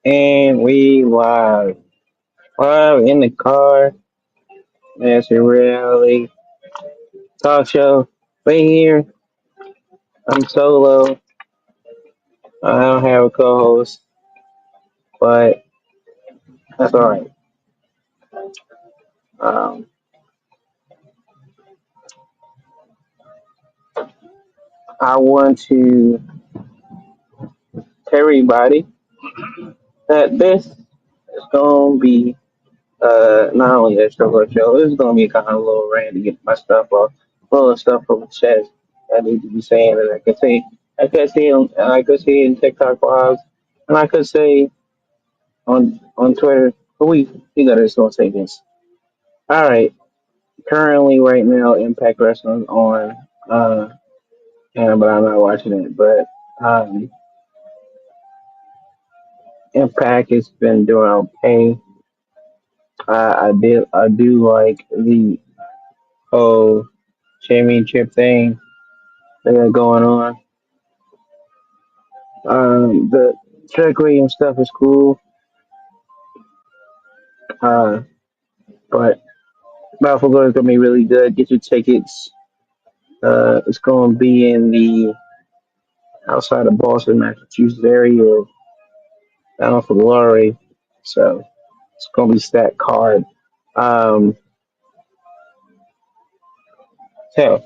And we live in the car. That's a reality talk show. Right here, I'm solo. I don't have a co-host, but that's all right. Um, I want to tell everybody that this is gonna be not only a struggle show. This is gonna be kind of a little rant to get my stuff off, a little stuff from the chest. I need to be saying that I could say in TikTok lives, and I could say on Twitter. But we gotta just gonna say this. All right. Currently, right now, Impact Wrestling on. But I'm not watching it. But um, Impact has been doing okay. I do like the whole championship thing they got going on. The track and stuff is cool. Uh, but Buffalo is gonna be really good. Get your tickets. It's gonna be in the outside of Boston, Massachusetts area, down for Glory. So it's gonna be stacked card. Um, so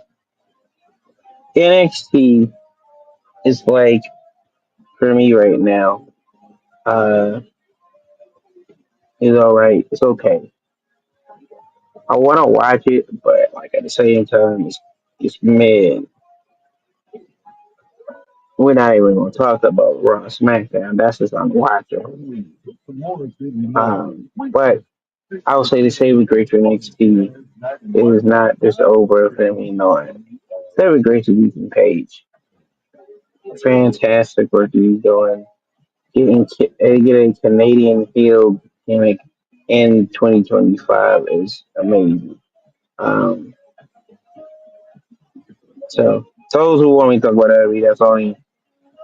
NXT is like for me right now. Uh, is all right. It's okay. I want to watch it, but like at the same time, it's mid. We're not even gonna talk about Raw and SmackDown. That's just unwatchable. But I would say the saving grace for NXT is not just over for me knowing. Saving grace is Ethan Page. Fantastic work he's doing. Getting Canadian field gimmick in 2025 is amazing. Um, so those who want me to talk about WWE, that's only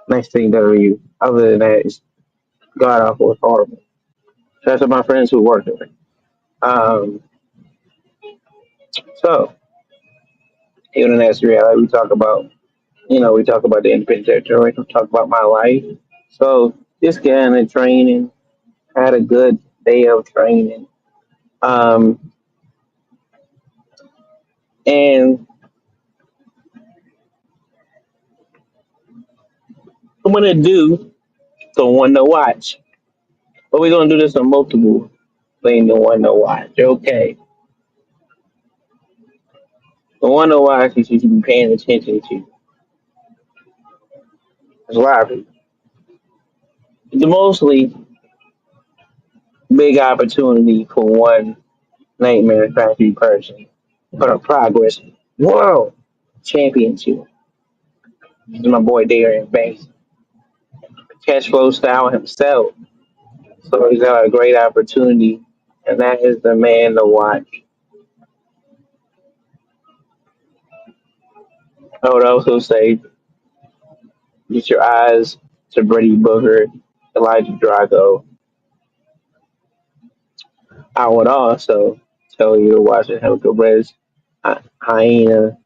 next thing WWE. Other than that, it's god awful. It's horrible. Shout out to my friends who work there. Um, so even in that reality, we talk about the independent territory. We talk about my life. So just getting in training, had a good day of training. Um, and I'm gonna do the one to watch. But we're gonna do this on multiple things. The one to watch. Okay, the one to watch is you should be paying attention to. There's a lot of people. The mostly big opportunity for one nightmare factory person for the Progress World Championship. This is my boy Darian Banks, cash flow style himself. So he's got a great opportunity, and that is the man to watch. I would also say, get your eyes to Brady Booker, Elijah Drago. I would also tell you to watch it, Helga Rez, Hyena,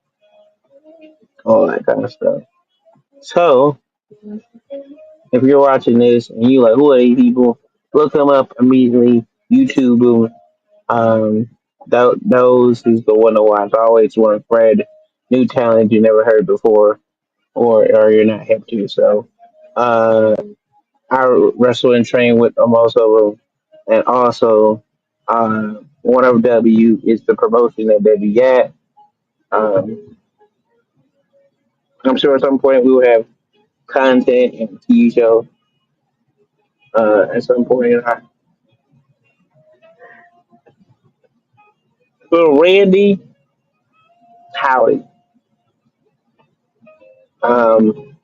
all that kind of stuff. So, if you're watching this and you like, who are these people? Look them up immediately. YouTube them. Um, those is the one to watch. Always one Fred, new talent you never heard before, or you're not hip to. So, uh, I wrestle and train with most of them, and also, one of W is the promotion that W got. Um, I'm sure at some point we will have content and TV show. At some point, well, Randy Howdy. Um,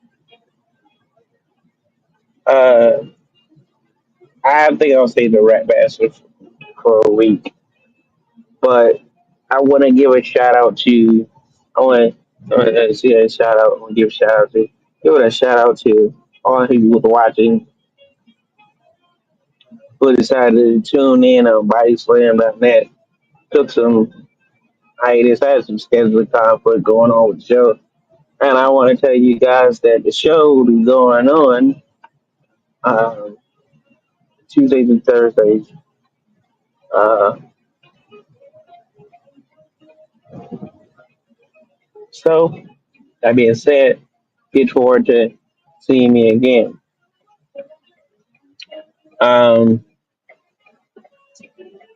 uh, I think I'll say the Rat Bastard for a week, but I want to give a shout out to. I want to see a shout out. I want to give a shout out to. Give it a shout out to all the people who are watching who decided to tune in on bodyslam.net. Took some hiatus, had some schedule conflict going on with the show. And I want to tell you guys that the show will be going on um, Tuesdays and Thursdays. Uh, so, that being said, get forward to seeing me again. Um,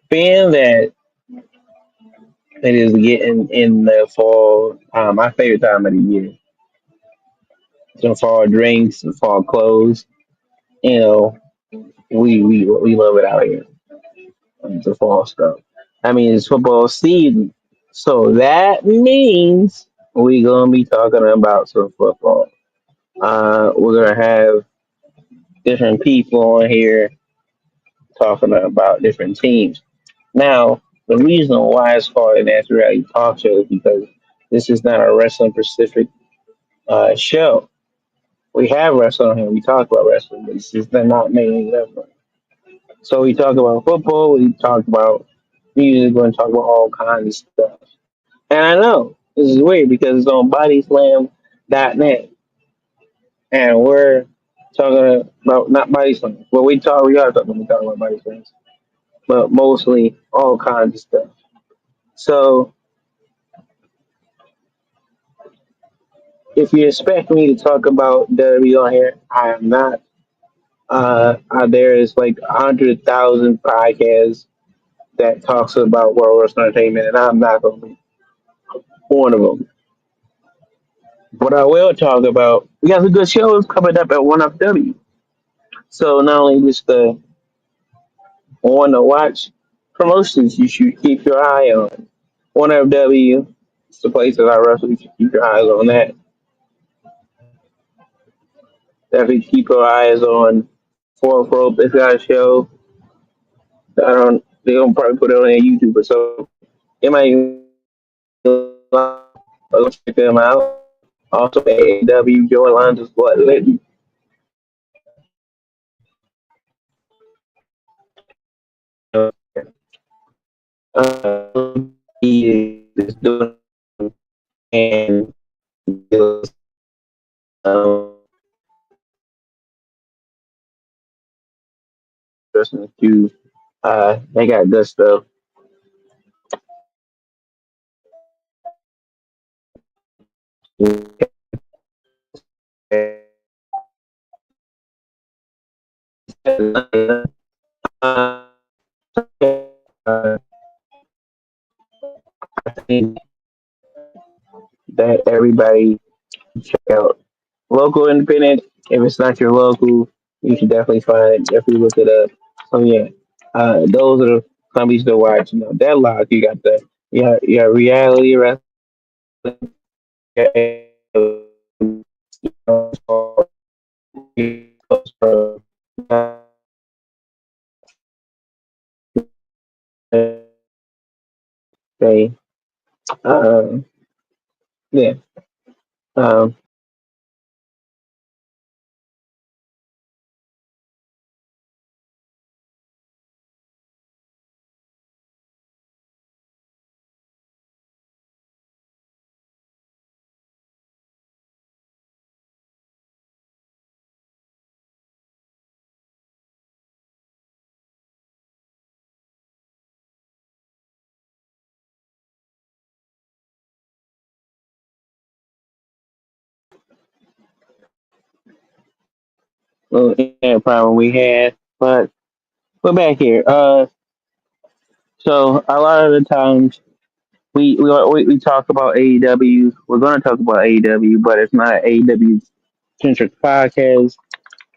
being that it is getting in the fall, my favorite time of the year, some fall drinks, some fall clothes. You know, we love it out here. The fall stuff. I mean, it's football season, so that means we gonna be talking about some football. We're gonna have different people on here talking about different teams. Now, the reason why it's called an Answer Reality Talk Show is because this is not a wrestling specific show. We have wrestling here. We talk about wrestling, but this is not mainly wrestling. So we talk about football. We talk about music. We're going to talk about all kinds of stuff. And I know this is weird because it's on bodyslam.net, and we're talking about not body slam. Well, we are talking, we talk about body slams, but mostly all kinds of stuff. So if you expect me to talk about WWE on here, I am not. There is like 100,000 podcasts that talks about World Wrestling Entertainment, and I'm not going to be one of them. What I will talk about, we got some good shows coming up at One Up W. So not only just the on to watch promotions you should keep your eye on. One Up W, it's the place that I wrestle. You should keep your eyes on that. Definitely keep your eyes on Fourth Rope. It's got a show. I don't. They're gonna probably put it on their YouTube or so. It might go check them out. Also, AEW Joe Alonzo's what let me he is doing and um, listening to they got good stuff. Uh, I think that everybody check out local independent. If it's not your local, you should definitely find it. Definitely look it up. So yeah, those are the companies to watch. You know, Deadlock. You got the reality wrestling. Okay. Um, yeah. Um, little internet problem we had, but we're back here. So a lot of the times we talk about AEW. We're going to talk about AEW, but it's not an AEW centric podcast.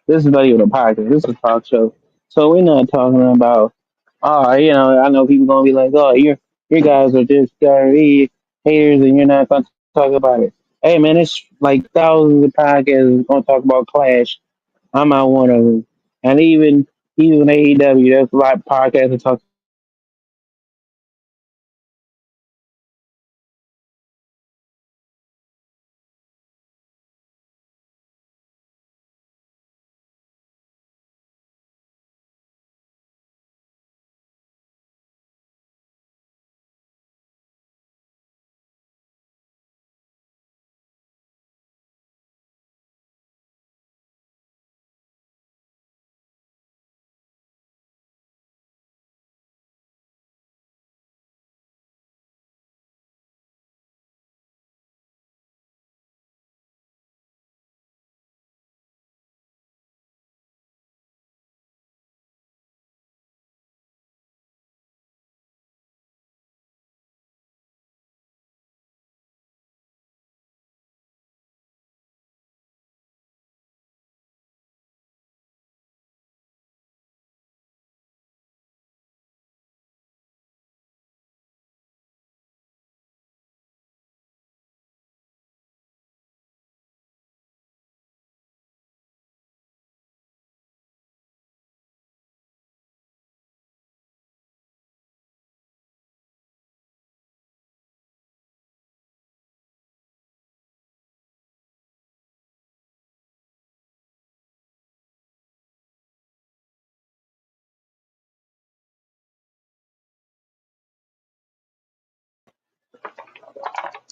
This is not even a podcast. This is a talk show. So we're not talking about. Oh, I know people gonna be like, oh, you guys are just haters, and you're not gonna talk about it. Hey, man, it's like thousands of podcasts gonna talk about Clash. I'm not one of them. And even AEW, there's a lot of podcasts that talk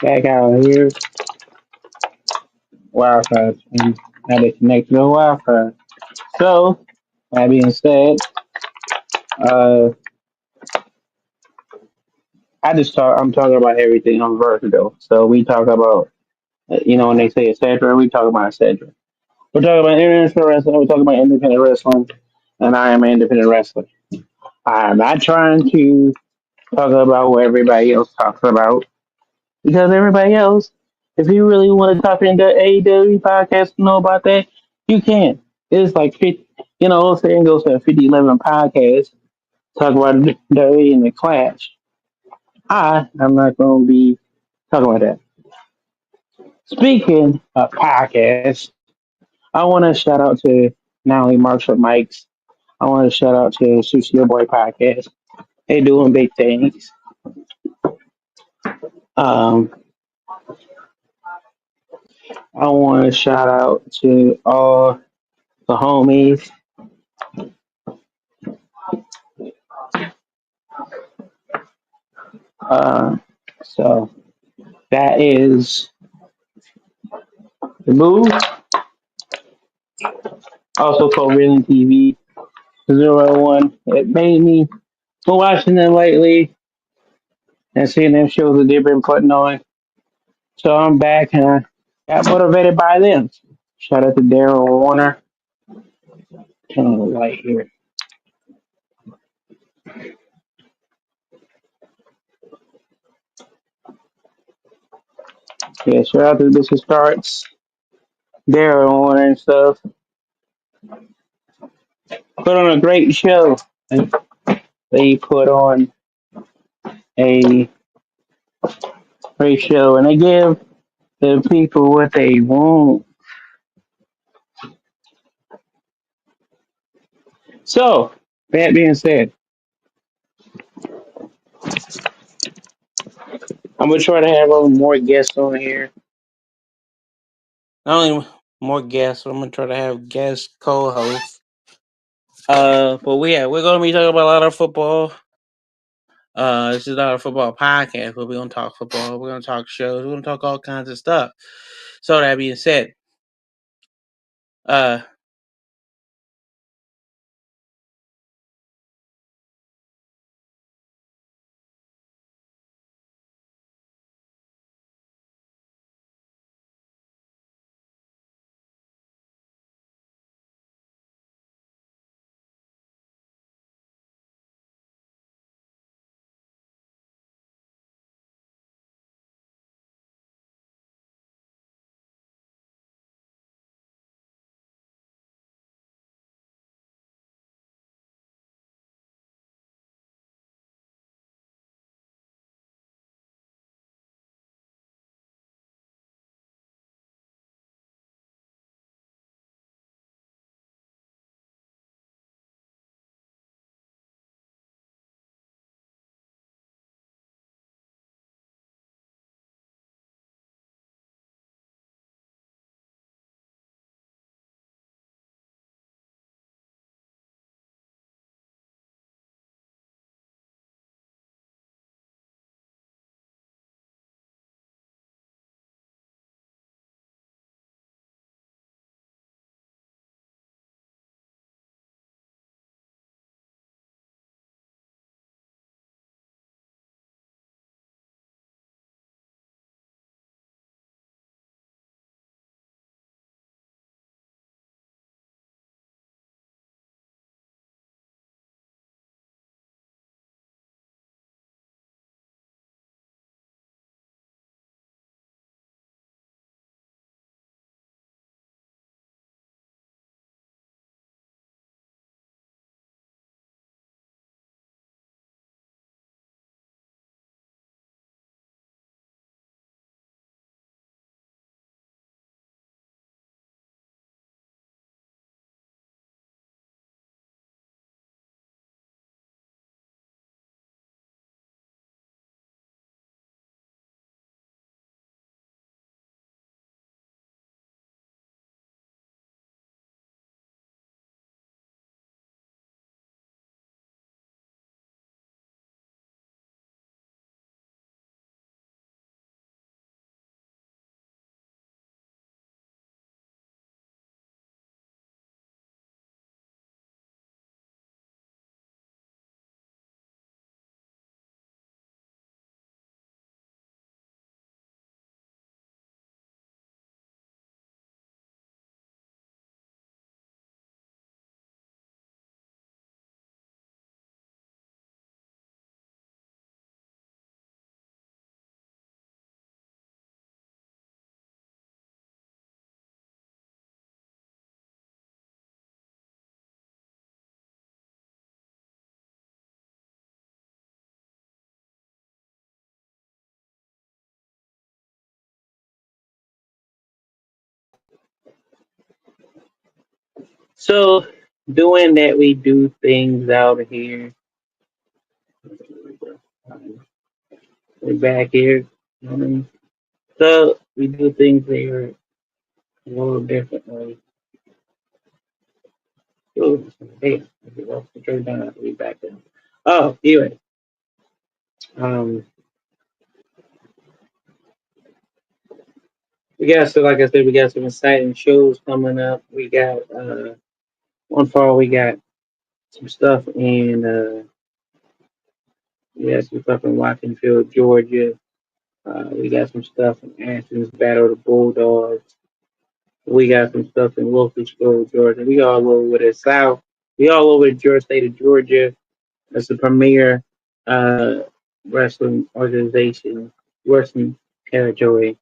back out here. Wi-Fi. Now they connect to the Wi-Fi. So that being said, uh, I'm talking about everything. I'm versatile. So we talk about, when they say etc., we talk about etc. We're talking about international wrestling. We're talking about independent wrestling, and I am an independent wrestler. I'm not trying to talk about what everybody else talks about because everybody else, if you really want to talk into AEW podcast, know about that, you can. It's like 50, saying goes to a 5011 podcast, talk about WWE and the Clash. I'm not going to be talking about that. Speaking of podcasts, I want to shout out to not only Marshall Mikes, I want to shout out to Sushi Your Boy podcast. They doing big things. Um, I want to shout out to all the homies. Uh, so that is the move. Also called Reeling TV 01. It made me been watching them lately and seeing them shows that they've been putting on. So I'm back and I got motivated by them. Shout out to Daryl Warner. Turn on the light here. Yeah, shout out to the Business Starts, Daryl Warner and stuff. Put on a great show. And they put on a great show and they give the people what they want. So, that being said, I'm gonna try to have more guests on here. Not only more guests, but I'm gonna try to have guest co-hosts. We're gonna be talking about a lot of football. This is not a football podcast, but we're gonna talk football. We're gonna talk shows. We're gonna talk all kinds of stuff. So that being said, uh, So, doing that, we do things out here. We're back here. So, we do things here a little differently. Oh, hey, well, turn down after we back down. Oh, anyway, um, we got so like I said, we got some exciting shows coming up. We got one fall. We got some stuff in we got some stuff in Watkinfield, Georgia. We got some stuff in Athens, Battle of the Bulldogs. We got some stuff in Wilkesboro, Georgia. We all over the South. We all over the Georgia state of Georgia. That's the premier uh, wrestling organization, wrestling territory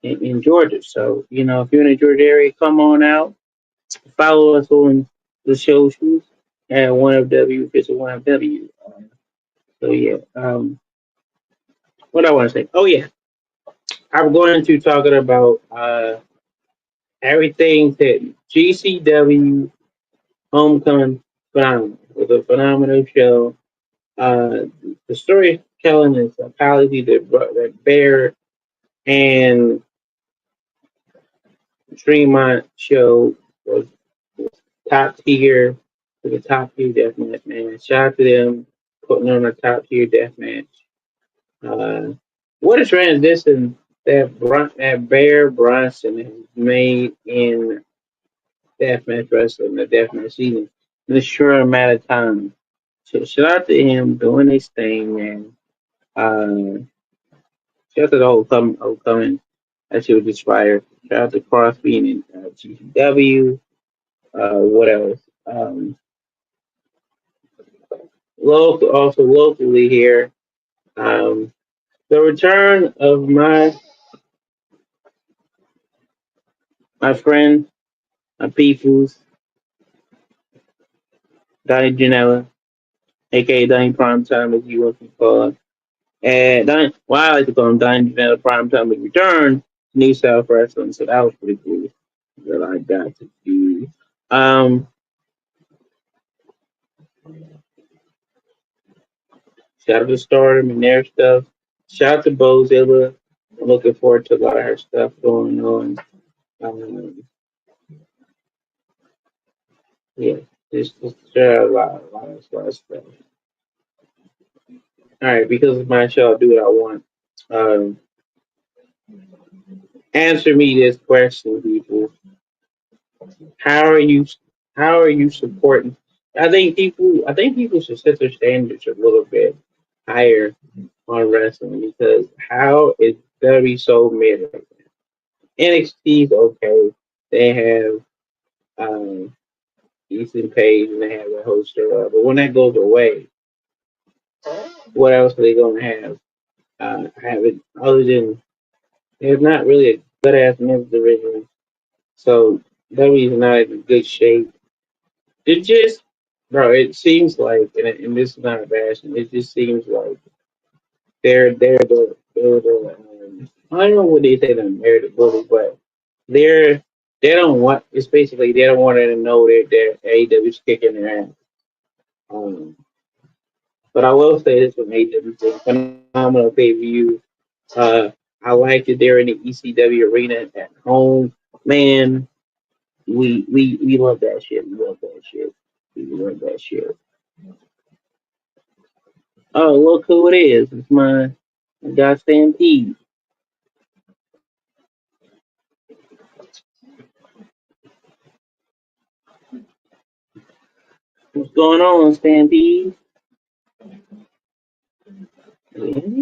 in Georgia. So, if you're in the Georgia area, come on out. Follow us on the socials at 1FW, Visit 1FW. So, yeah. What I want to say? Oh, yeah. I'm going to talking about everything that GCW Homecoming Phenomenal. It was a phenomenal show. Uh, the storytelling is a apology that Bear and Tremont show was top tier for the top tier deathmatch, man. Shout out to them putting on a top tier deathmatch. Uh, what a transition that Bear Bronson has made in deathmatch wrestling, the deathmatch season, in a short amount of time. So shout out to him doing his thing, man. Shout out to the whole coming. That shit was just fire. Shout out to Crosby and GCW. What else? Also locally here. Um, the return of my friend, my peoples, Donnie Janela, aka Donnie Primetime, as you want to call it. And Donnie, well, I like to call him Donnie Janela Primetime, has returned to New South Wrestling, so that was pretty cool. That I got to do. Um, Shout out to Stardom and their stuff. Shout out to Bozilla. I'm looking forward to a lot of her stuff going on. Um, yeah, just share a lot of stuff. All right, because it's my show, I'll do what I want. Um, Answer me this question, people. How are you? How are you supporting? I think people should set their standards a little bit higher on wrestling because how is WWE so mid? NXT is okay. They have Ethan Page and they have a host of, but when that goes away, what else are they going to have? Have it other than there's not really a good ass men's division, so WWE's not in good shape. It just, bro, it seems like, and this is not a bashing. It just seems like they're the I don't know what they say they're the bully, but they're they don't want. It's basically they don't want to know that AEW's kicking their ass. Um, but I will say this with AEW thing, phenomenal pay per view. Uh, I like that they're in the ECW arena at home. Man, we love that shit. We love that shit. We love that shit. Oh, look who it is. It's my guy Stampede. What's going on, Stampede? Yeah.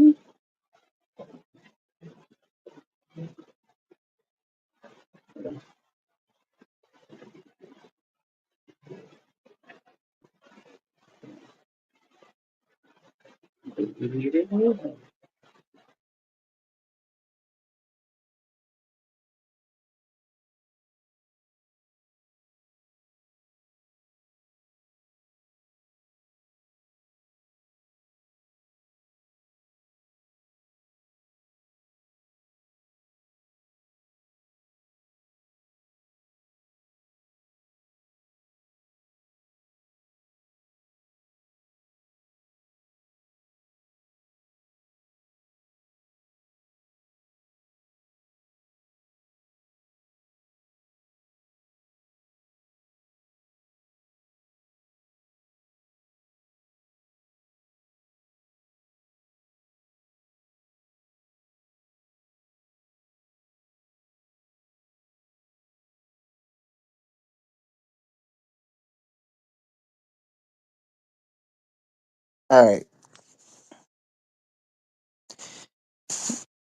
All right.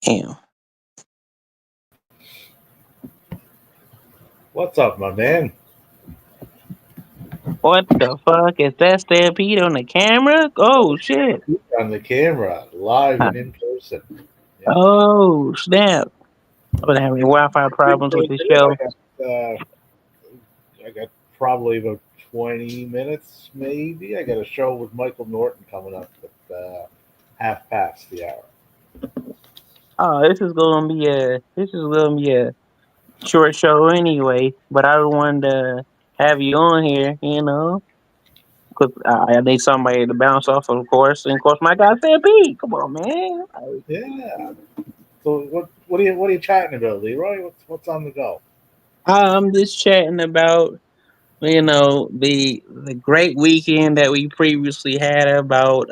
Damn. What's up, my man? What the fuck is that stampede on the camera? Oh shit. On the camera, live Uh, and in person. Yeah. Oh snap. I've been having Wi-Fi Pretty problems with good, this dude. show. I got probably about 20 minutes, maybe. I got a show with Michael Norton coming up at half past the hour. Oh, this is gonna be a short show anyway. But I wanted to have you on here, because I need somebody to bounce off, of course, and of course my guy Stampede. Come on, man. Yeah. So what are you chatting about, Leroy? What's on the go? I'm just chatting about the great weekend that we previously had about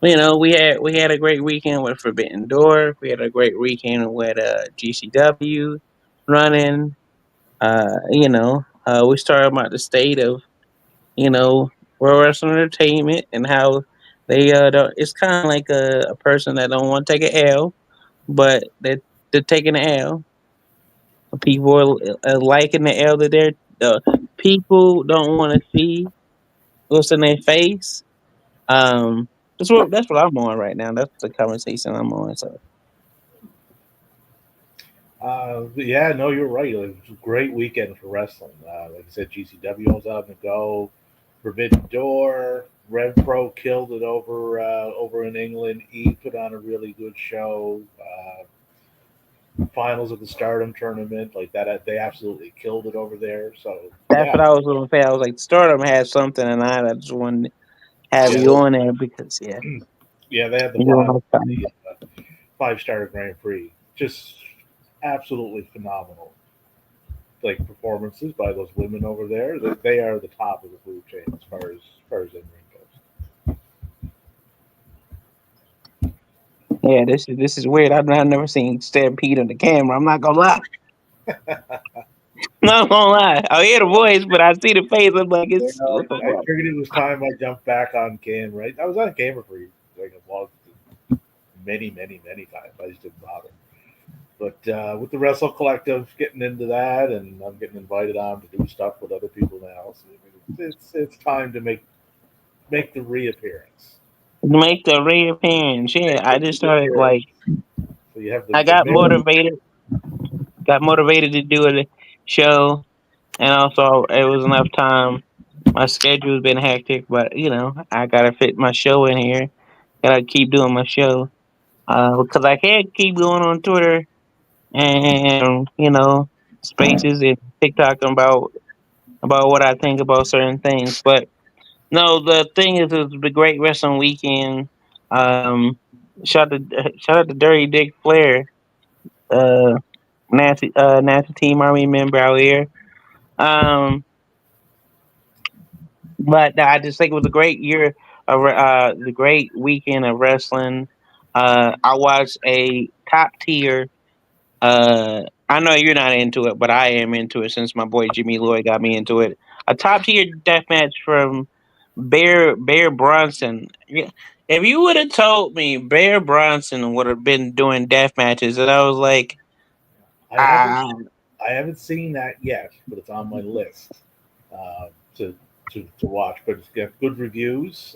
we had a great weekend with Forbidden Door. We had a great weekend with GCW running. We started about the state of World Wrestling Entertainment and how they it's kind of like a person that don't want to take an L, but they're taking an L. People are liking the L that people don't want to see what's in their face. Um, that's what I'm on right now. That's the conversation I'm on. So But yeah, no, you're right. It was a great weekend for wrestling. Like I said, GCW was on the go. Forbidden Door, Rev Pro killed it over in England. E put on a really good show. Finals of the Stardom tournament, like that, they absolutely killed it over there. So that's yeah, what I was going to say. I was like, Stardom has something, and I just wanted to have yeah, you on there because yeah. They had the you're finals, my son. the five-star Grand Prix, just absolutely phenomenal. Like performances by those women over there, they are the top of the food chain as far as in ring Yeah, this is weird. I've never seen Stampede on the camera. I'm not gonna lie. Not gonna lie. I hear the voice, but I see the face. I'm like, goes. it's what the I fuck? figured it was time I jumped back on camera. Right, I was on camera for like a long, many times. I just didn't bother. But with the Wrestle Collective getting into that, and I'm getting invited on to do stuff with other people now, so it's time to make the reappearance. Make the reappearance. Yeah, Make I the just started reappearance. like So you have I the got motivated to do a show, and also it was enough time. My schedule's been hectic, but I gotta fit my show in here. Gotta keep doing my show. Because I can't keep going on Twitter and spaces and TikTok about what I think about certain things. But no, the thing is, it's the great wrestling weekend. Um, shout out to Dirty Dick Flair, uh, Nancy Team Army member out here. Um, but I just think it was a great year the great weekend of wrestling. I watched a top tier. I know you're not into it, but I am into it since my boy Jimmy Lloyd got me into it. A top tier death match from Bear Bronson. Yeah. If you would have told me Bear Bronson would have been doing death matches, and I was like, I haven't ah, I haven't seen that yet, but it's on my list uh, to, to watch. But it's got good reviews.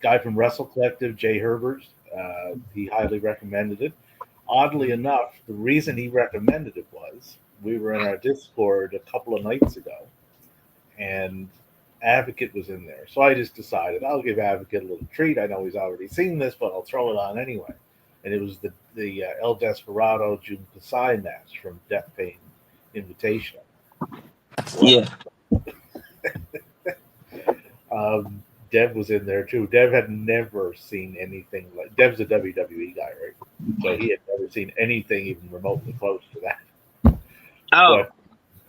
Guy from Wrestle Collective, Jay Herbert, he highly recommended it. Oddly enough, the reason he recommended it was we were in our Discord a couple of nights ago, and Advocate was in there. So I just decided I'll give Advocate a little treat. I know he's already seen this, but I'll throw it on anyway. And it was the El Desperado Jun Kasai match from Death Pain Invitational. yeah, Well, Dev was in there too. Dev had never seen anything like. Dev's a WWE guy, right? So he had never seen anything even remotely close to that. oh But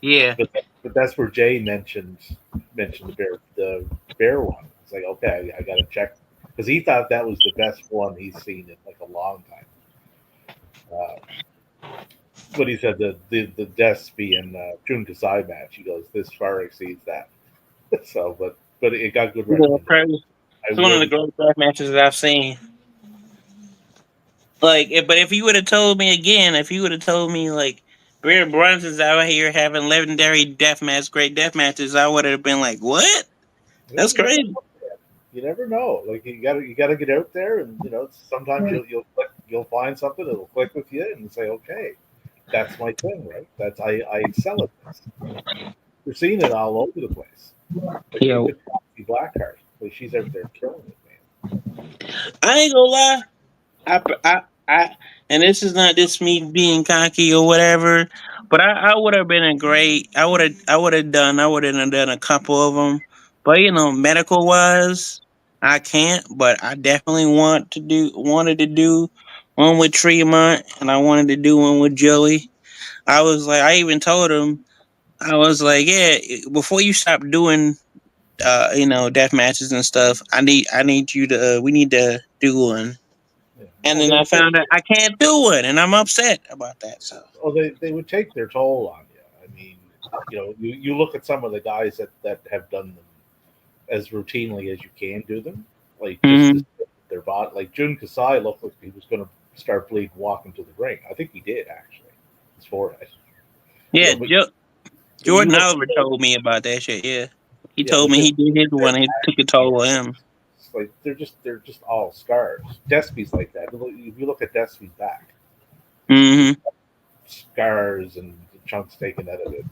yeah, but that's where Jay mentioned the bear one. It's like okay, I got to check because he thought that was the best one he's seen in like a long time. Uh, but he said the Despy and Jun Kasai match. He goes, this far exceeds that. So, but but it got good Yeah, recommendation. Curtis. I It's one of the will. great death matches that I've seen. Like, but if you would have told me again, if you would have told me like Bear Brunson's out here having legendary death match, great death matches, I would have been like, what? Yeah, That's you never crazy. know. You never know. Like you gotta get out there, and sometimes you'll find something that'll click with you, and say, okay, that's my thing, right? I excel at this. We're seeing it all over the place. Like Yo, look at Foxy Blackheart. Like she's out there killing it, man. I ain't gonna lie. I, and this is not just me being cocky or whatever, but I would have been a great. I would have done a couple of them, but medical wise, I can't. But I definitely wanted to do one with Tremont, and I wanted to do one with Joey. I was like, I even told him, I was like, yeah, before you stop doing, death matches and stuff, I need you to, we need to do one. Yeah. And Oh, then I found out I can't do it, and I'm upset about that. So, they would take their toll on you. I mean, you look at some of the guys that have done them as routinely as you can do them, like just hmm to their body. Like Jun Kasai looked like he was going to start bleeding walking to the ring. I think he did actually. His forehead. yeah, But you Jordan look, Oliver told me about that shit. Yeah, he yeah, told but me he did his one. It took a toll on him. like they're just all scars. Despy's like that. If you look at Despy's back, he's hmm scars and chunks taken out of it.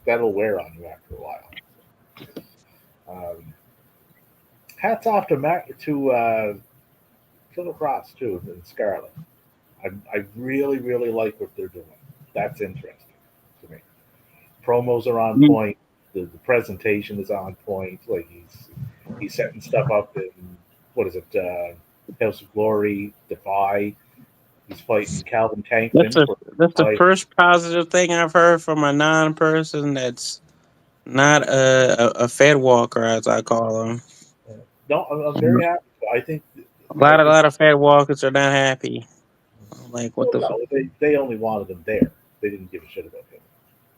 That'll wear on you after a while. Um, hats off to Philip Ross too and Scarlett. I really really like what they're doing. That's interesting to me. Promos are on point. The presentation is on point. Like he's setting stuff up in what is it? House of Glory, Defy. He's fighting Calvin That's Tankman the for that's the fight. first positive thing I've heard from a non-person that's not a Fed walker, as I call them. No, I'm very happy. A I think lot of Fed walkers are not happy. Like, what well, the fuck? no, they only wanted him there. They didn't give a shit about him.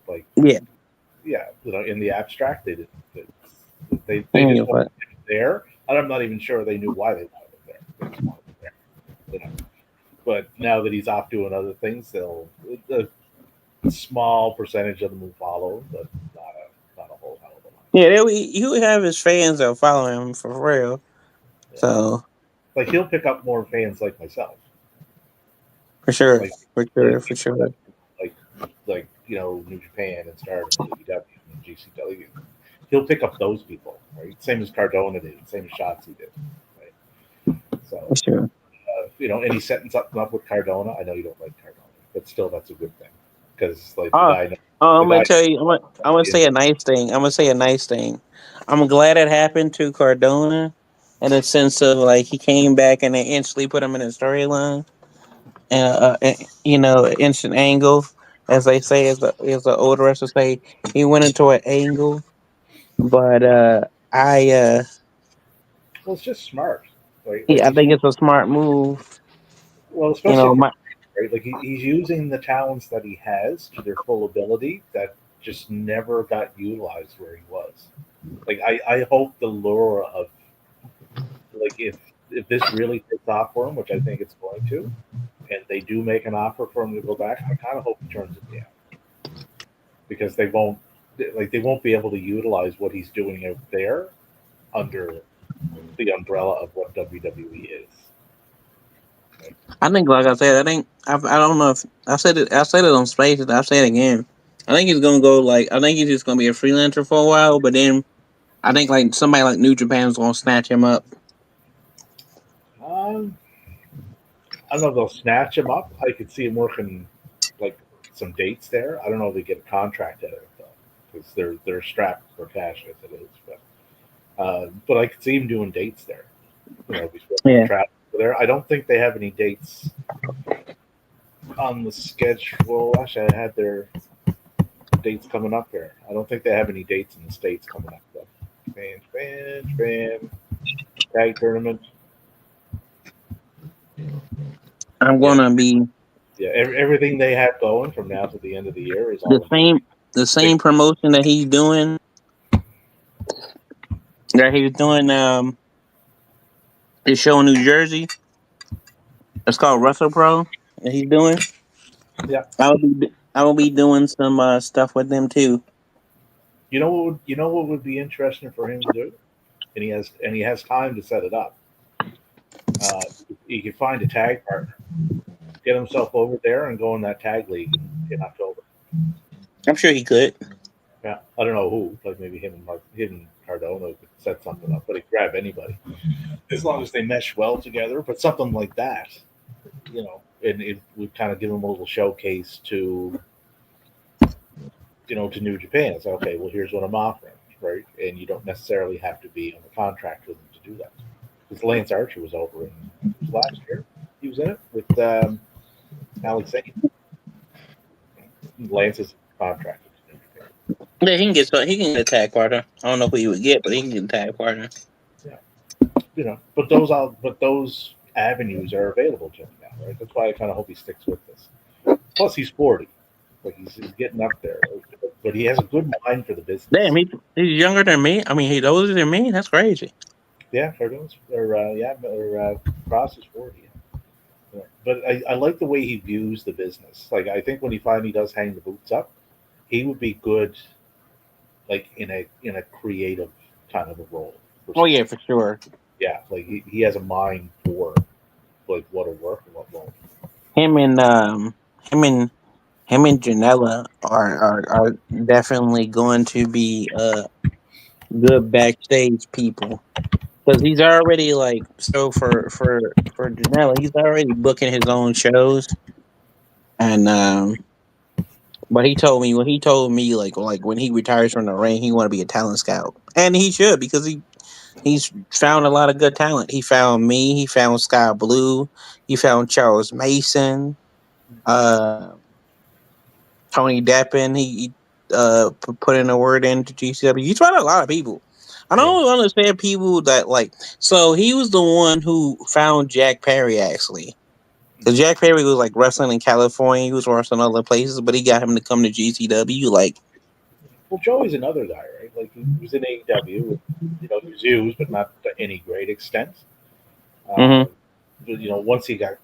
Like Yeah, yeah, in the abstract, they didn't. They yeah, just wanted but him there, and I'm not even sure they knew why they wanted him there. They just wanted him there, you know. But now that he's off doing other things, they'll a small percentage of them will follow, but not a whole hell of a lot. yeah, he would have his fans that follow him for real. Yeah. So Like he'll pick up more fans like myself, for sure, like for like sure, for people that sure. like New Japan and Stardom and AEW and GCW. He'll pick up those people, right? Same as Cardona did, same as Shotzi did, right? So For sure. and he's setting something up with Cardona. I know you don't like Cardona, but still, that's a good thing because like Oh, the I'm gonna guy tell you. I'm gonna say is a nice thing. I'm gonna say a nice thing. I'm glad it happened to Cardona, in a sense of like he came back and they instantly put him in a storyline, and instant angle, as they say, as the older wrestlers say, he went into an angle. But I well, it's just smart, right? Like yeah, I he's think it's a smart move. well, You especially know, for my right, like he's using the talents that he has to their full ability that just never got utilized where he was. Like I hope the lure of like if this really takes off for him, which I think it's going to, and they do make an offer for him to go back, I kind of hope he turns it down because they won't be able to utilize what he's doing out there under the umbrella of what WWE is. Right? I think, like I said, I don't know if I said it. I said it on Spaces. I'll say it again. I think he's gonna go like. I think he's just gonna be a freelancer for a while, but then I think like somebody like New Japan's gonna snatch him up. Um, I don't know if they'll snatch him up. I could see him working like some dates there. I don't know if they get a contract out of it though, because they're strapped for cash as it is. But I could see him doing dates there. If he's working the Yeah, trap there. I don't think they have any dates on the schedule. Actually, I had their dates coming up here. I don't think they have any dates in the states coming up though. Japan, tag tournament. I'm Yeah, gonna be yeah. Everything they have going from now to the end of the year is the all in Japan. same. The Big same promotion that he's doing. that he was doing his show in New Jersey. It's called Wrestle Pro. That he's doing. Yeah. I will be doing some stuff with them too. You know what would be interesting for him to do, and he has time to set it up. Uh, he could find a tag partner, get himself over there, and go in that tag league in October. I'm sure he could. Yeah, I don't know who, like maybe him and Cardona could set something up, but he could grab anybody as long as they mesh well together. But something like that, and it would kind of give him a little showcase to New Japan. It's okay. Well, here's what I'm offering, right? And you don't necessarily have to be on the contract with them to do that. Because Lance Archer was over in last year. He was in it with Alex Zane. Lance is contracted to New Japan. Yeah, he can get a tag partner. I don't know who he would get, but he can get a tag partner. Yeah, but those avenues are available to him now, right? That's why I kind of hope he sticks with this. Plus, he's 40, like he's getting up there, right? But he has a good mind for the Damn, business. he's younger than me. I mean, he's older than me. That's crazy. Yeah, Cardone's Cross is 40. Yeah. But I like the way he views the business. Like I think when he finally does hang the boots up, he would be good, like in a creative kind of a role for Oh something. yeah, for sure. Yeah, like he has a mind for like what'll work and what won't. Him and him and him and Janela are definitely going to be good backstage people. Because he's already like so for Janela, he's already booking his own shows, and but he told me like when he retires from the ring, he want to be a talent scout, and he should because he's found a lot of good talent. He found me, he found Sky Blue, he found Charles Mason, uh, Tony Deppen. He put in a word into GCW. He's found a lot of people. I Yeah. don't understand people that like. So he was the one who found Jack Perry actually. Because Jack Perry was like wrestling in California, he was wrestling other places, but he got him to come to GCW. Like, Well, Joey's another guy, right? Like he was in AEW, he was used, but not to any great extent. hmm Uh, but once he got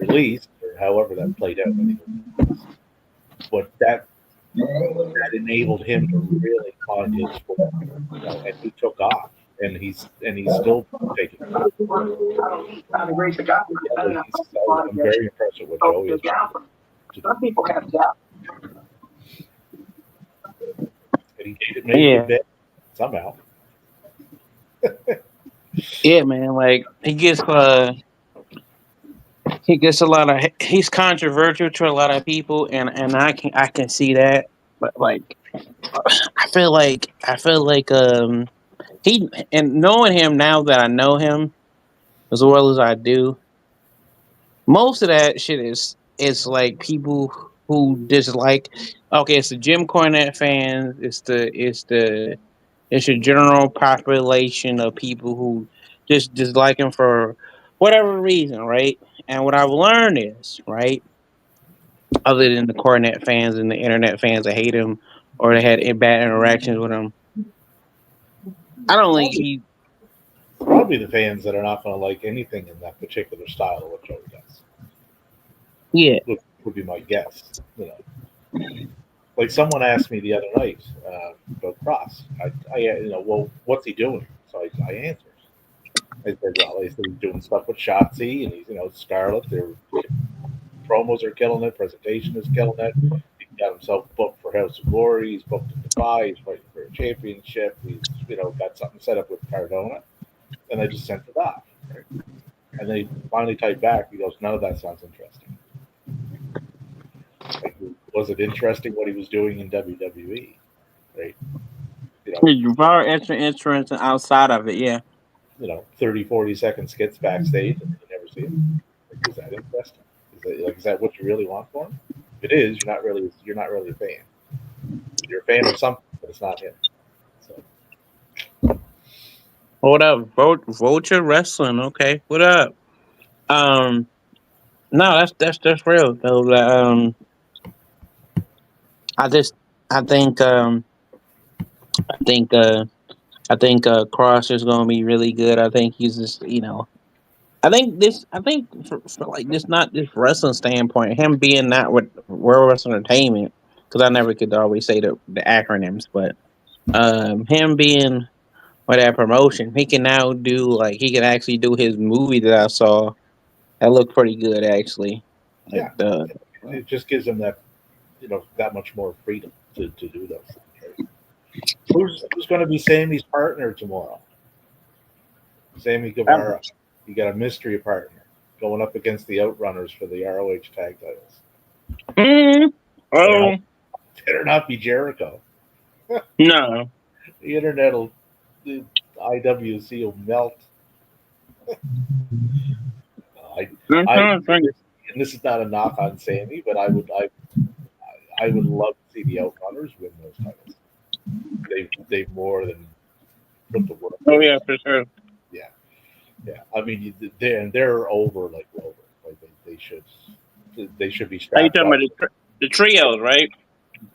released, or however that played out, I think it was released. But that enabled him to really find his form, and he took off, and he's still taking off. Yeah, like I'm very impressed with what Joey has been able to do, and he made a good yeah, bit somehow. yeah, man. Like he gets a lot of he's controversial to a lot of people, and I can see that. But like, I feel like he and knowing him now that I know him as well as I do, most of that shit is like people who dislike. Okay, it's the Jim Cornette fans. It's the general population of people who just dislike him for whatever reason, right? And what I've learned is right, other than the Cornette fans and the internet fans that hate him or they had bad interactions with him, I don't think Probably he. probably the fans that are not going to like anything in that particular style of what Joey does Yeah, would be my guess. Like someone asked me the other night about Cross. Well, what's he doing? So I answered. I said, well, he's doing stuff with Shotzi, and he's, Scarlett. Their promos are killing it. Presentation is killing it. He got himself booked for House of Glory. He's booked in Dubai. He's fighting for a championship. He's, got something set up with Cardona. And I just sent it off. Right? And then he finally typed back. He goes, none of that sounds interesting. Like, was it interesting what he was doing in WWE? Right? You know, he's very interesting outside of it. Yeah. 30, 40-second skits backstage, and you never see him. Like, is that interesting? Is that what you really want for him? If it is, you're not really a fan. You're a fan of something, but it's not him. So What up, Vulture Wrestling? Okay, what up? Um, no, that's real though. I just I think I think I think Cross is going to be really good. I think he's just, I think this. I think for like this, not just wrestling standpoint, him being not with World Wrestling Entertainment, because I never could always say the acronyms, but him being with that promotion, he can now do like he can actually do his movie that I saw. That looked pretty good actually. Like Yeah, the it just gives them that that much more freedom to do those things. Right? Who's going to be Sammy's partner tomorrow? Sammy Guevara. You got a mystery partner going up against the Outrunners for the ROH tag titles. mm, Better not, oh better not be Jericho. no. The internet will, the IWC will melt. I'm I, trying to think. and this is not a knock on Sammy, but I would love to see the Outrunners win those titles. They've more than put the work Oh in. yeah, for sure. Yeah, yeah. I mean, they're over like Rover. Like they should be Are you strapped talking up. about the trios, right?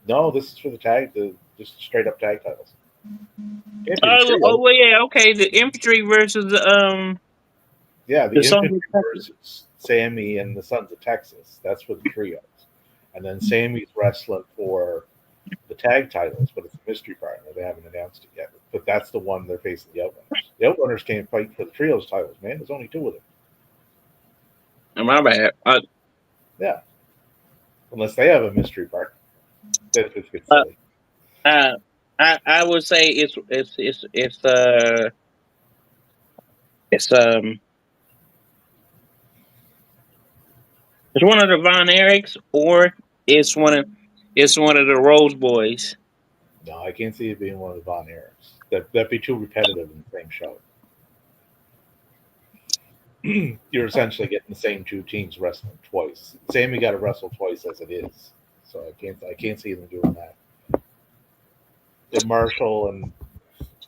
No, this is for the just straight up tag titles. Can't be the Oh trio. well, yeah, okay. The infantry versus Yeah, the the Sons of infantry Texas. versus Sammy and the Sons of Texas. That's for the trios. And then Sammy's wrestling for the tag titles, but it's a mystery partner. They haven't announced it yet. But that's the one they're facing the Outrunners. The Outrunners can't fight for the trios titles, man. There's only two of them. Oh, my bad. Yeah, unless they have a mystery partner. Then it just gets Uh, silly. uh, I would say it's it's one of the Von Erichs or it's one of the Rose Boys. No, I can't see it being one of the Von Erichs. That'd be too repetitive in the same show. You're essentially getting the same two teams wrestling twice. Sammy got to wrestle twice as it is, so I can't see them doing that. And Marshall and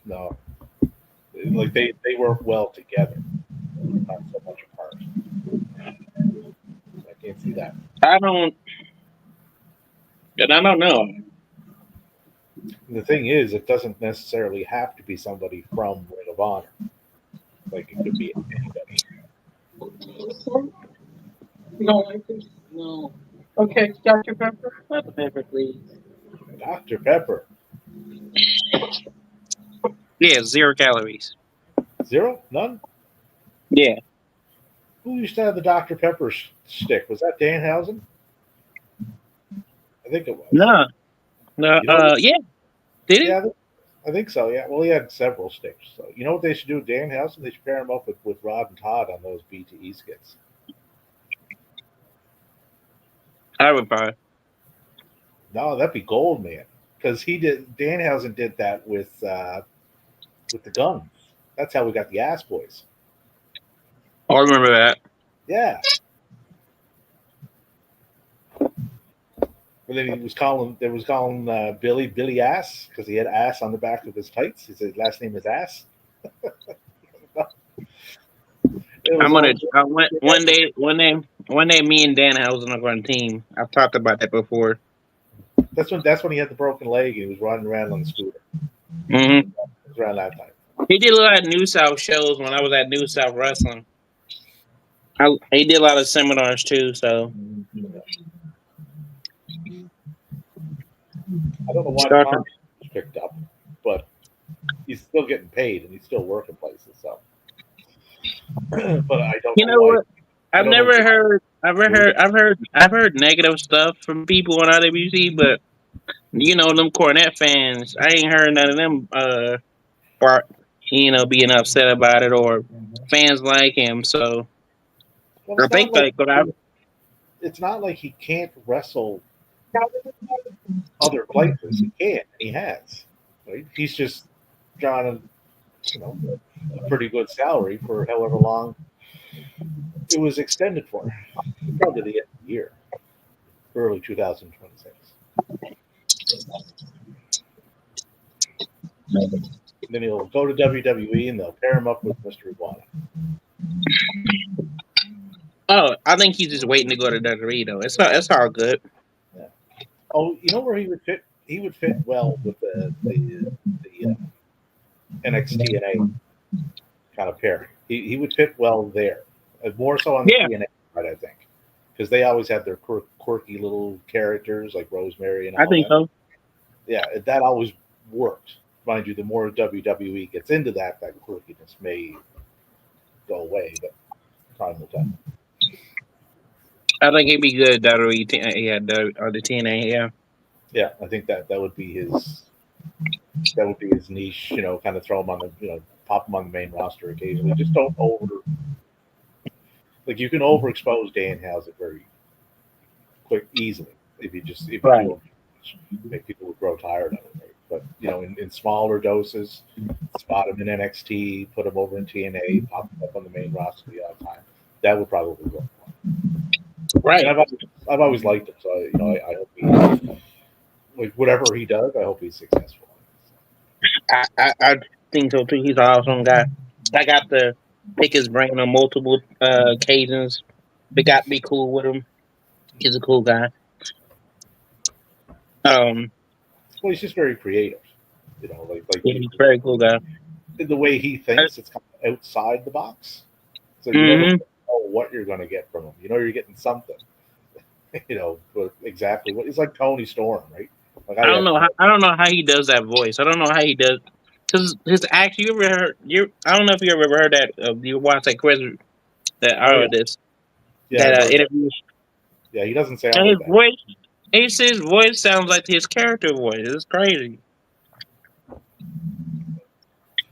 no, like they work well together, not so much apart. I can't see that. I don't, and I don't know. And the thing is, it doesn't necessarily have to be somebody from Ring of Honor. Like it could be anybody. No, I think no. Okay, Dr. Pepper. Dr. Pepper, please. Dr. Pepper, Yeah, 0 calories. zero, none. Yeah. Who used to have the Dr. Pepper stick? Was that Danhausen? I think it was. No. No. You know, Yeah. Did it? yeah, I think so. Yeah. Well, he had several sticks. So you know what they should do with Danhausen? They should pair him up with Rod and Todd on those BTE skits. I would probably. No, that'd be gold, man. Because he did. Danhausen did that with the guns. That's how we got the Ass Boys. I remember that. Yeah. But then he was calling. They was calling Billy Ass because he had ass on the back of his tights. His last name is Ass. It was I'm gonna all. one day. Me and Dan Housen are on a team. I've talked about that before. That's when he had the broken leg and he was running around on the scooter. hmm It was around that time. He did a lot of New South shows when I was at New South Wrestling. He did a lot of seminars too. So I don't know why Star Tom was picked up, but he's still getting paid and he's still working places. So, but I don't You know know why. what? I I've don't know never why. heard. I've heard negative stuff from people on IWC, but them Cornette fans. I ain't heard none of them. Part, being upset about it or fans like him. So Well, I think like, but I. it's not like he can't wrestle other places. He can, and he has. Right? He's just drawing a pretty good salary for however long it was extended for. Probably the end of the year, early 2026. Then he'll go to WWE and they'll pair him up with Mr. Iguana. Oh, I think he's just waiting to go to WWE though. It's all good. Yeah. Oh, you know where he would fit? He would fit well with the NXT and A kind of pairing. He would fit well there, more so on the Yeah, TNA side, I think, because they always had their quirky little characters like Rosemary and I all think that. so. Yeah, that always worked. Mind you, the more WWE gets into that, that quirkiness may go away, but time will tell. I think he'd be good. Yeah, the TNA. Yeah, Yeah, I think that would be his niche. Kind of throw him on the pop him on the main roster occasionally. Just don't you can overexpose Danhausen very quick easily if you right. do them, make people would grow tired of it. Right? But in smaller doses, spot him in NXT, put him over in TNA, pop him up on the main roster the odd time. That would probably work. And Right. I've always liked him, so I hope like whatever he does, I hope he's successful. I think so too. He's an awesome guy. I got to pick his brain on multiple occasions. They got to be cool with him. He's a cool guy. Um, Well, he's just very creative. Like yeah, he's a very cool guy. the way he thinks, it's kind of outside the box. So you never Hmm. know what you're going to get from him. You're getting something. But exactly what it's like Tony Storm, right? Like I have no. I don't know how he does that voice. I don't know how he does because his act. You ever heard? I don't know if you ever heard that. You watch that question that Oh yeah, this yeah, I've heard that. interview. Yeah, he doesn't sound And like his that, voice, his voice sounds like his character voice. It's crazy.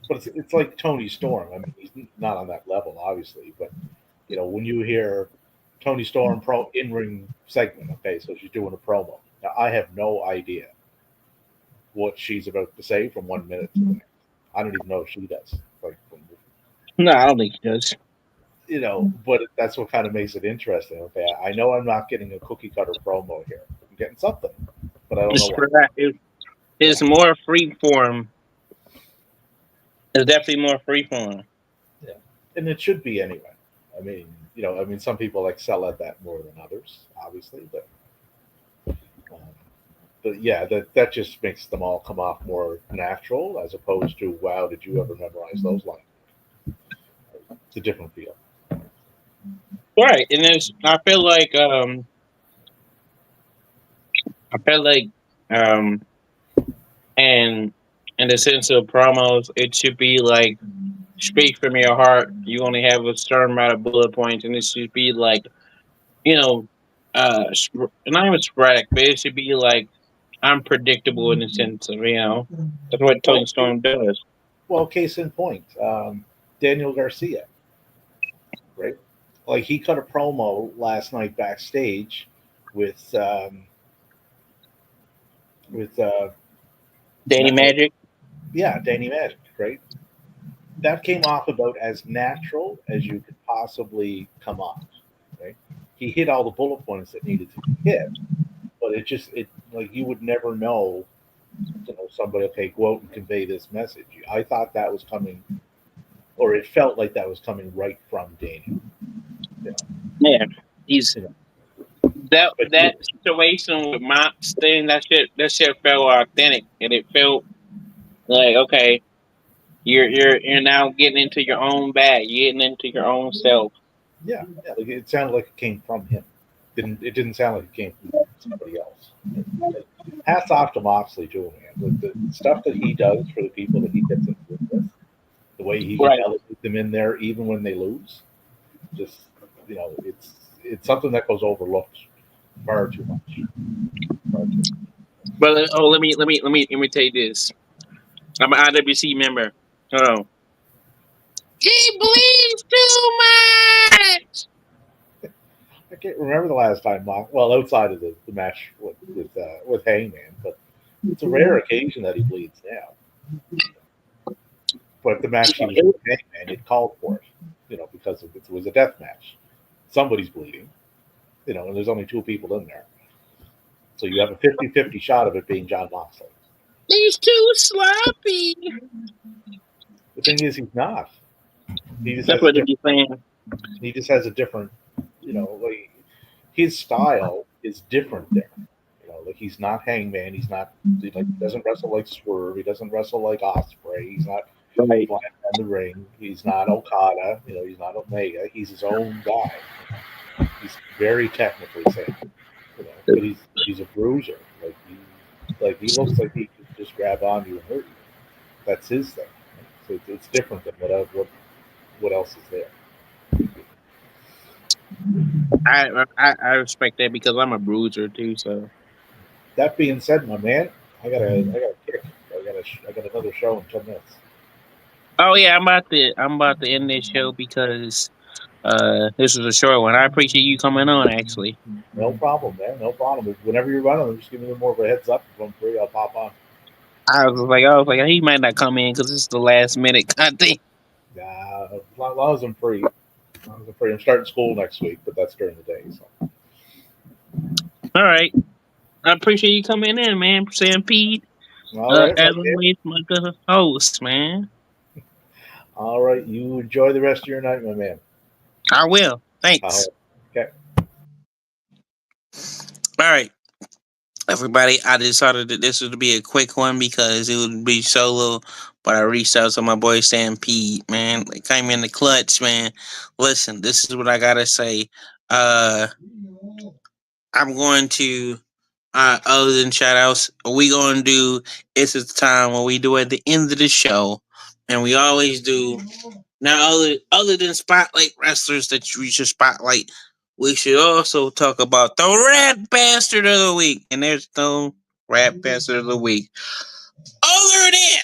but it's like Tony Storm. I mean, he's not on that level, obviously, but when you hear Tony Storm pro in ring segment, okay, so she's doing a promo. Now I have no idea what she's about to say from 1 minute to the next. I don't even know if she does. Like, No, I don't think he does. but that's what kind of makes it interesting. Okay, I know I'm not getting a cookie cutter promo here. I'm getting something, but I don't know It's what. for that. Yeah, It's more free form. It's definitely more free form. yeah, and it should be anyway. I mean, some people excel at that more than others, obviously, um, but yeah, that just makes them all come off more natural as opposed to wow, did you ever memorize those lines? It's a different feel. Right, and there's. I feel like um, and in the sense of promos, it should be like speak from your heart. You only have a certain amount of bullet points, and it should be like you know, not even sporadic, but it should be like unpredictable in the sense of that's what Tony Well, Storm does. case in point, Daniel Garcia, right? Like he cut a promo last night backstage with with Danny Ma- Magic. yeah, Danny Magic, right? That came off about as natural as you could possibly come off, right? He hit all the bullet points that needed to be hit, but it like you would never know, somebody, okay, go out and convey this message. I thought that was coming, or it felt like that was coming right from Daniel, you know, Yeah, he's you know. But that situation with Mox thing. That shit felt authentic, and it felt like okay, you're now getting into your own bag. You're getting into your own self. yeah, yeah, like it sounded like it came from him. It didn't sound like it came from somebody else. Hats off to Moxley too, man. With the stuff that he does for the people that he gets in the room with, the way he can Right. elevate them in there even when they lose, just it's something that goes overlooked far too much. Far too much. But let me tell you this. I'm an IWC member. Oh, he bleeds too much. I can't remember the last time well, outside of the match with Hangman, but it's a rare occasion that he bleeds now. But the match he was with Hangman, it called for it, because it was a death match. Somebody's bleeding, and there's only two people in there. So you have a 50-50 shot of it being John Moxley. He's too sloppy. The thing is, he's not. He just That's has a what they different. be saying. He just has a different. Like his style is different there. Like he's not Hangman. He's not like he doesn't wrestle like Swerve. He doesn't wrestle like Osprey. He's not. Right. flying around the ring. He's not Okada, he's not Omega. He's his own guy. He's very technically sound, but he's a bruiser. He looks like he could just grab onto you and hurt you. That's his thing. So it's different than what else is there. I respect that because I'm a bruiser too. So. That being said, my man, I got a kick. I got another show in 10 minutes. Oh yeah, I'm about to end this show because this was a short one. I appreciate you coming on. Actually, No problem, man. No problem. Whenever you're running, just give me more of a heads up. If I'm free, I'll pop on. I was like, he might not come in because it's the last minute content. As long as I'm free. As long as I'm free. I'm starting school next week, but that's during the day. So. All right, I appreciate you coming in, man. Sam Pete, All right, my as kid. always, my good host, man. All right. You enjoy the rest of your night, my man. I will. Uh, Thanks. okay. All right, everybody. I decided that this would be a quick one because it would be solo. But I reached out to my boy Stampede, man. They came in the clutch, man. Listen, this is what I gotta say. Uh, I'm going to other than shout outs, we gonna do it's the time when we do at the end of the show, and we always do now other than spotlight wrestlers that we should spotlight, we should also talk about the rat bastard of the week. And there's no rat bastard of the week. Other than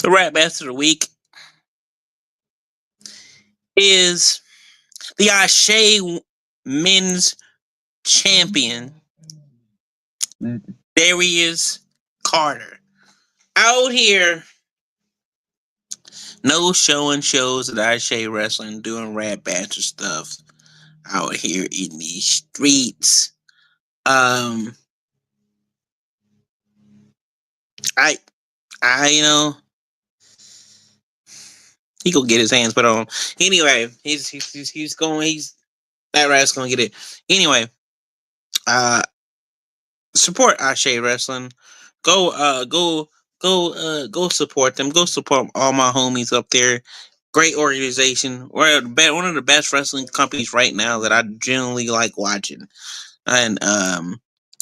the rat bastard of the week is the Ashe men's champion, Darius Carter. Out here, no showing shows that Ashe wrestling doing rat bastard stuff out here in these streets. Um, I, he gonna get his hands put on him. Anyway, he's going. That rat's gonna get it. Anyway, uh, support Ashe Wrestling. Go, go support them. Go support all my homies up there. Great organization. One of the best wrestling companies right now that I generally like watching. And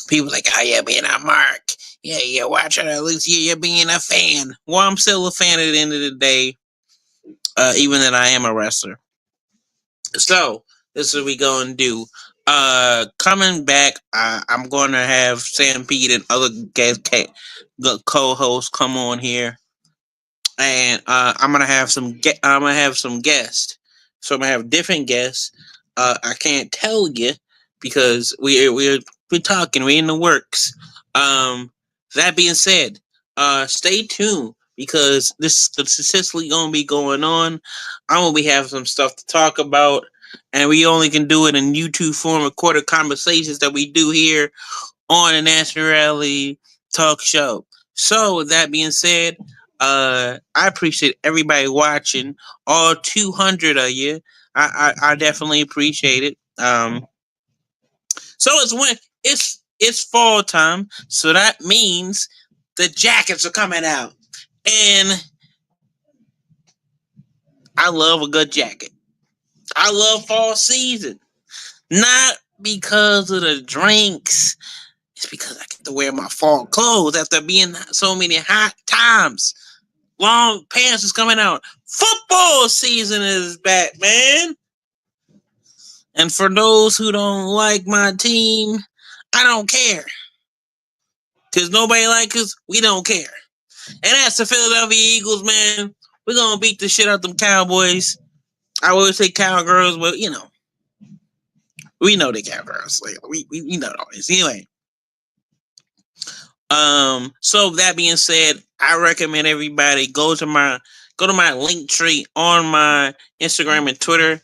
people like, oh yeah, being a mark. Yeah, yeah, watch it. At least you're being a fan. Well, I'm still a fan at the end of the day, even that I am a wrestler. So this is what we gonna do. Coming back, I'm gonna have Sam Pete and other co-hosts come on here, and I'm gonna have some guests. So I'm gonna have different guests. I can't tell you because we're talking. We're in the works. Um, that being said, stay tuned because this is consistently gonna be going on. I'm gonna be having some stuff to talk about, and we only can do it in YouTube form, recorded conversations that we do here on the National Rally Talk Show. So with that being said, I appreciate everybody watching, all 200 of you. I definitely appreciate it. So it's fall time, so that means the jackets are coming out, and I love a good jacket. I love fall season, not because of the drinks. It's because I get to wear my fall clothes after being so many hot times. Long pants is coming out. Football season is back, man. And for those who don't like my team, I don't care. Because nobody likes us, we don't care. And that's the Philadelphia Eagles, man. We're going to beat the shit out them Cowboys. I always say Cowgirls, but, we know the Cowgirls. Like, we know all this. Anyway. So that being said, I recommend everybody go to my link tree on my Instagram and Twitter,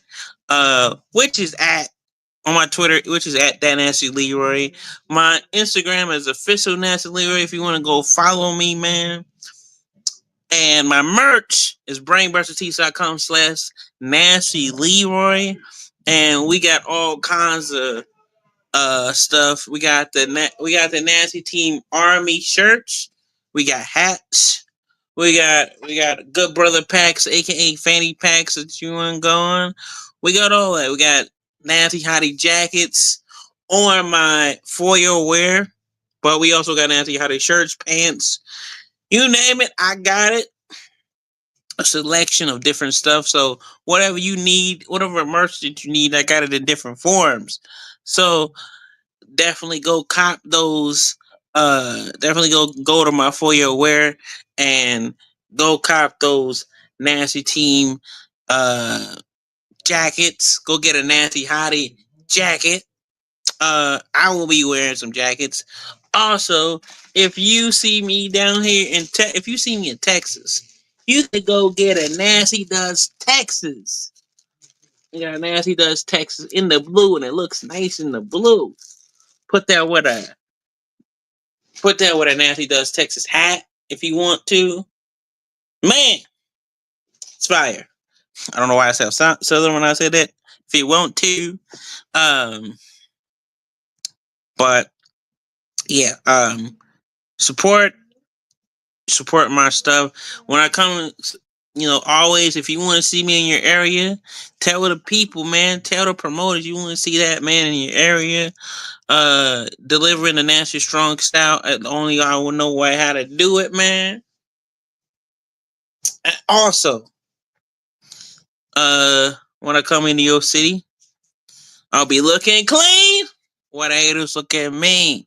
which is at on my Twitter, which is at that nasty Leroy. My Instagram is official nasty Leroy. If you want to go follow me, man. And my merch is brainbustertees.com/nasty Leroy. And we got all kinds of stuff. We got the Nasty Team Army shirts. We got hats. We got Good Brother packs, aka fanny packs that you want to go on. We got all that. We got Nasty Hottie jackets on my for your wear. But we also got Nasty Hottie shirts, pants, you name it, I got it. A selection of different stuff. So whatever you need, whatever merch that you need, I got it in different forms. So definitely go cop those. Definitely go to my For Your Wear and go cop those Nasty Team jackets. Go get a Nasty Hottie jacket. I will be wearing some jackets. Also, if you see me down here if you see me in Texas, you can go get a Nasty Does Texas. You got a Nasty Does Texas in the blue, and it looks nice in the blue. Put that with a Put that with a Nasty Does Texas hat if you want to. Man, it's fire. I don't know why I said Southern when I said that. If you want to, um, but yeah, support support my stuff. When I come, always if you want to see me in your area, tell the people, man. Tell the promoters you want to see that man in your area. Delivering the Nasty Strong style. Only I will know how to do it, man. And also, when I come into your city, I'll be looking clean. What haters look at me.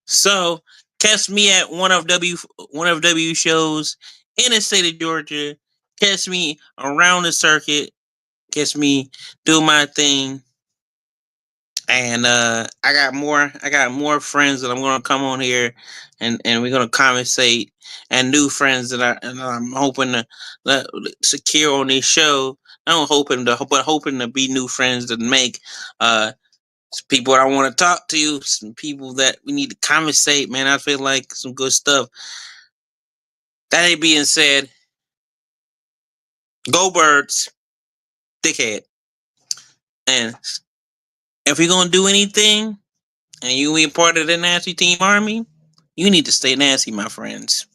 So catch me at one of W shows in the state of Georgia. Catch me around the circuit. Catch me do my thing. And I got more friends that I'm gonna come on here and we're gonna conversate, and new friends I'm hoping to secure on this show. I'm hoping to be new friends that make some people I want to talk to, some people that we need to conversate, man. I feel like some good stuff. That being said, go Birds, dickhead. And if you're gonna do anything and you be part of the Nasty Team Army, you need to stay nasty, my friends.